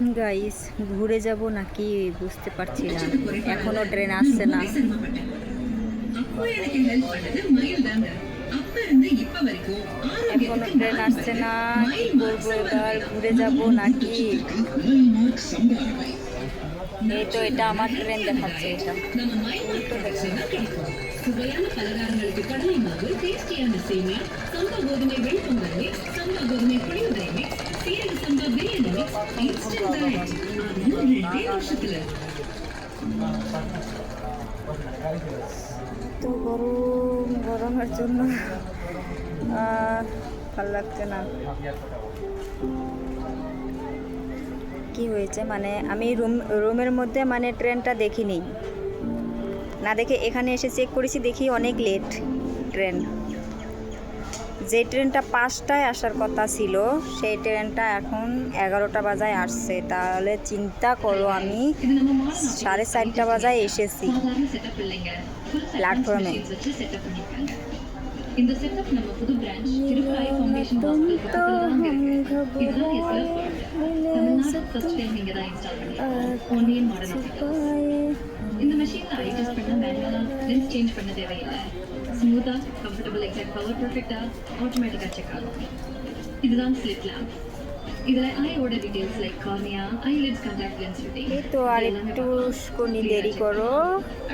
Guys, ঘুরে যাব নাকি বুঝতে পারছি না, এখনো ট্রেন আসছে না। এখনো ট্রেন আসছে না, কি করবো এবার? ঘুরে যাব নাকি? এই তো, এটা আমার ট্রেন দেখাচ্ছে, এটা উল্টো দেখাচ্ছে। சுவையான பலகாரங்களுக்கு கடலை மாவு, டேஸ்டியான சேமியா, சம்பா கோதுமை வெண்பொங்கல் மிக்ஸ், சம்பா கோதுமை புளியோதரை மிக்ஸ், சீரக சம்பா பிரியாணி மிக்ஸ், இன்ஸ்டன்ட் டயட். அதுவும் 2 வருஷத்துல. তো গরমের জন্য ভালো লাগছে না। কি হয়েছে মানে আমি রুমের মধ্যে মানে ট্রেনটা দেখিনি, না দেখে এখানে এসে চেক করেছি, দেখি অনেক লেট ট্রেন। যে ট্রেনটা 5টায় আসার কথা ছিল সেই ট্রেনটা এখন 11টা বাজায় আসছে। তাহলে চিন্তা করো, আমি 4:30 বাজায় এসেছি প্ল্যাটফর্মে। இந்த செட்டப் நம்ம புது பிரான்ச் திருப்பதி ஃபவுண்டேஷன் ஹாஸ்பிடல் பக்கத்துல தான் இருக்கு. தமிழ்நாடு ஃபர்ஸ்ட் டைம் இங்க தான் இன்ஸ்டால் பண்ணிருக்கோம். ஒன்லியன் மாடல் இந்த மெஷின்ல ஐ டெஸ்ட் பண்ண மேனுவலா லென்ஸ் சேஞ்ச் பண்ண தேவையில்லை. ஸ்மூத்தா கம்ஃபர்டபுள் எக்ஸாக்ட் பவர் பெர்ஃபெக்ட்டா ஆட்டோமேட்டிக்கா செக் ஆகும். இதுதான் ஸ்லிட் ল্যাম্প। இதுல ஐயோட details like cornea, eyelids, contact lens fitting. এই তো আর একটু কোনি দেরি করো,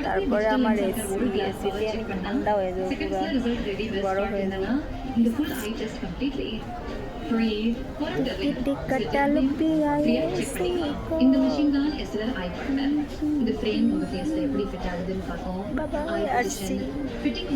তারপরে আমার এসিতে আমি ঠান্ডা হয়ে যাবো, পুরো বড় হয়ে যাবো। இந்த ফুল ஐ டெஸ்ட் கம்ப்ளீட்லி ஃப்ரீ இந்த மெஷின் தான் எஸ்எல்ஆர் ஐ பார்ட்னர். இந்த ஃப்ரேம் உங்க ஃபேஸ்ல எப்படி ஃபிட் ஆகுதுன்னு பார்க்கும். বাবা, আসছি। ஃபிட்டிங்